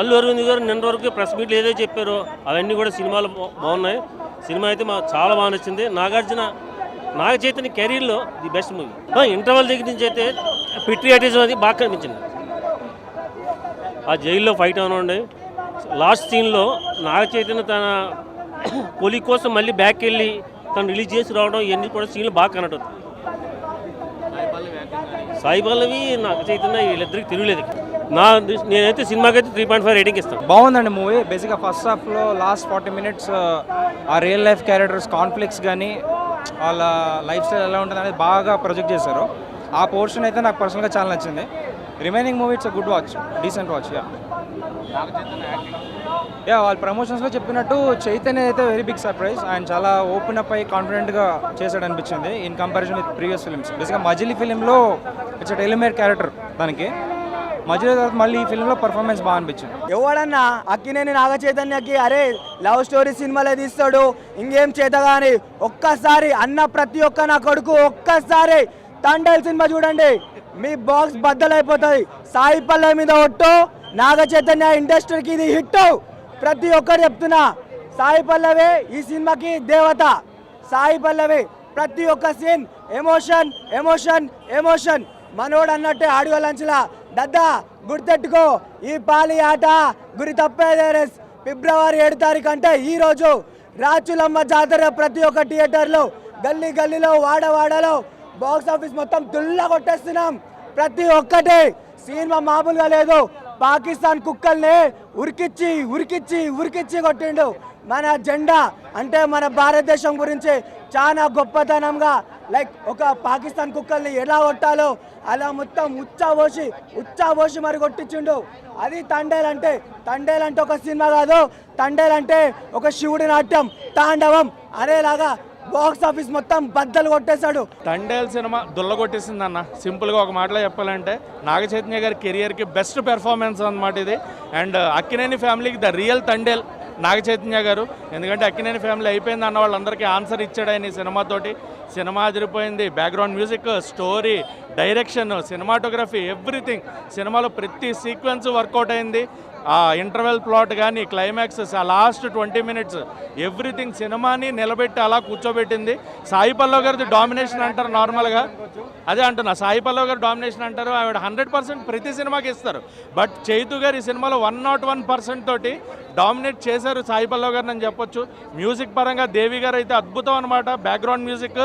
అల్లు అరవింద్ గారు నిన్న వరకు ప్రెస్ మీట్లు ఏదో చెప్పారో అవన్నీ కూడా సినిమాలు బాగున్నాయి. సినిమా అయితే మాకు చాలా బాగా నచ్చింది. నాగ చైతన్య కెరీర్లో ది బెస్ట్ మూవీ. ఇంటర్వల్ దగ్గర నుంచి అయితే పెట్రియాటిజం అది బాగా కనిపించింది. ఆ జైల్లో ఫైట్ అవనండి, లాస్ట్ సీన్లో నాగ చైతన్య తన కొలి కోసం మళ్ళీ బ్యాక్ వెళ్ళి తను రిలీజ్ చేసి రావడం ఇవన్నీ కూడా సీన్లు బాగా కనెక్ట్ అవుతుంది. సాయి పల్లవి నాగ చైతన్య వీళ్ళిద్దరికి తిరగలేదు. నేనైతే సినిమాకి అయితే 3.5 రేటింగ్ ఇస్తాను. బాగుందండి మూవీ. బేసిక్గా ఫస్ట్ హాఫ్లో లాస్ట్ 40 minutes ఆ రియల్ లైఫ్ క్యారెక్టర్స్ కాన్ఫ్లిక్ట్స్ కానీ వాళ్ళ లైఫ్ స్టైల్ ఎలా ఉంటుంది అనేది బాగా ప్రొజెక్ట్ చేశారు. ఆ పోర్షన్ అయితే నాకు పర్సనల్గా చాలా నచ్చింది. Remaining movie it's good watch, decent watch. వాళ్ళ ప్రమోషన్స్లో చెప్పినట్టు చైతన్య అయితే వెరీ బిగ్ సర్ప్రైజ్. ఆయన చాలా ఓపెన్ అప్ అయ్యి కాన్ఫిడెంట్గా చేశాడు అనిపించింది in comparison with previous films. బేసిక్గా మజిలీ ఫిలింలో ఇట్స్ టెలిమేర్ క్యారెక్టర్ దానికి, మధ్యలో తర్వాత మళ్ళీ ఈ ఫిల్మ్లో పర్ఫార్మెన్స్ బాగా అనిపించింది. ఎవడన్నా అక్కినేని నాగ చైతన్యకి అరే లవ్ స్టోరీ సినిమాలే తీస్తాడు ఇంకేం చేత కానీ ఒక్కసారి అన్న ప్రతి ఒక్క నా కొడుకు ఒక్కసారి తండేల్ సినిమా చూడండి, మీ బాక్స్ బద్దలైపోతుంది. సాయి పల్లవి మీద ఒట్టు, నాగ చైతన్య ఇండస్ట్రీకి ఇది హిట్. ప్రతి ఒక్కరు చెప్తున్నా, సాయి పల్లవి ఈ సినిమాకి దేవత. సాయి పల్లవి ప్రతి ఒక్క సీన్ ఎమోషన్ ఎమోషన్ ఎమోషన్. మనోడు అన్నట్టే ఆడియో లంచ్లా దద్దా గుర్తెట్టుకో, ఈ పాలి ఆట గురి తప్పేదే. ఫిబ్రవరి 7 తారీఖు అంటే ఈరోజు రాచులమ్మ జాతర ప్రతి ఒక్క థియేటర్లో, గల్లీ గల్లీలో, వాడవాడలో బాక్స్ ఆఫీస్ మొత్తం దుల్లా కొట్టేస్తున్నాం. ప్రతి ఒక్కటి సినిమా మామూలుగా లేదు. పాకిస్తాన్ కుక్కల్ని ఉరికిచ్చి ఉరికిచ్చి ఉరికిచ్చి కొట్టిండు. మన జెండా అంటే మన భారతదేశం గురించి చాలా గొప్పతనంగా లైక్ ఒక పాకిస్తాన్ కుక్కల్ని ఎలా కొట్టాలో అలా మొత్తం ఉచ్చాబోసి మరి కొట్టించిండు. అది తండేల్ అంటే. తండేల్ అంటే ఒక సినిమా కాదు, తండేల్ అంటే ఒక శివుడి నాట్యం తాండవం అనేలాగా బాక్స్ ఆఫీస్ మొత్తం బద్దలు కొట్టేశాడు. తండేల్ సినిమా దుల్లగొట్టేసింది అన్న. సింపుల్గా ఒక మాటలో చెప్పాలంటే నాగ చైతన్య గారి కెరియర్కి బెస్ట్ పెర్ఫార్మెన్స్ అన్నమాట ఇది. అండ్ అక్కినేని ఫ్యామిలీకి ద రియల్ తండేల్ నాగ చైతన్య గారు. ఎందుకంటే అక్కినేని ఫ్యామిలీ అయిపోయింది అన్న వాళ్ళందరికీ ఆన్సర్ ఇచ్చాడు ఆయన ఈ సినిమాతోటి. సినిమా అదిరిపోయింది. Background music, story, direction, cinematography, everything. సినిమాలో ప్రతి సీక్వెన్స్ వర్కౌట్ అయింది. ఆ ఇంటర్వెల్ ప్లాట్ కానీ, క్లైమాక్స్, ఆ లాస్ట్ 20 minutes ఎవ్రీథింగ్ సినిమాని నిలబెట్టి అలా కూర్చోబెట్టింది. సాయి పల్లవి గారిది డామినేషన్ అంటారు నార్మల్గా, అదే అంటున్నా. సాయి పల్లవి గారు డామినేషన్ అంటారు, ఆవిడ 100% ప్రతి సినిమాకి ఇస్తారు. బట్ చైతు గారు ఈ సినిమాలో 101% తోటి డామినేట్ చేశారు సాయి పల్లవి గారిని అని చెప్పొచ్చు. మ్యూజిక్ పరంగా దేవి గారు అయితే అద్భుతం అనమాట. Background music,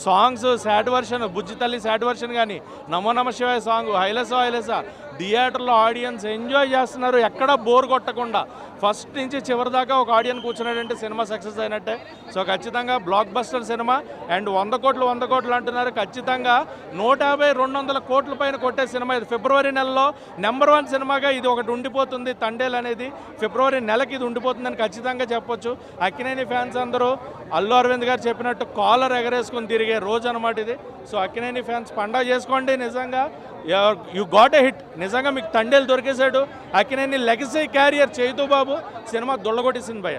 songs, sad version, Bujji Thalli sad version కానీ, నమో నమ శివాయ సాంగ్, హైలసా థియేటర్లో ఆడియన్స్ ఎంజాయ్ చేస్తున్నారు. ఎక్కడా బోర్ కొట్టకుండా ఫస్ట్ నుంచి చివరి దాకా ఒక ఆడియన్స్ కూర్చున్నాడంటే సినిమా సక్సెస్ అయినట్టే. సో ఖచ్చితంగా బ్లాక్ బస్టర్ సినిమా. అండ్ 100 కోట్లు అంటున్నారు. ఖచ్చితంగా 150-200 కోట్ల పైన కొట్టే సినిమా ఇది. ఫిబ్రవరి నెలలో నెంబర్ 1 సినిమాగా ఇది ఒకటి ఉండిపోతుంది. తండేల్ అనేది ఫిబ్రవరి నెలకి ఇది ఉండిపోతుందని ఖచ్చితంగా చెప్పొచ్చు. అక్కినేని ఫ్యాన్స్ అందరూ అల్లు అరవింద్ గారు చెప్పినట్టు కాలర్ ఎగరేసుకుని తిరిగే రోజు అనమాట ఇది. సో అక్కినేని ఫ్యాన్స్ పండగ చేసుకోండి. నిజంగా యూ గాట్ ఎ హిట్. నిజంగా మీకు తండేల్ దొరికేశాడు. అక్కినేని లెగసీ క్యారియర్ చైతు బాబు సినిమా దుళ్ళగొట్టేసింది భయ్య.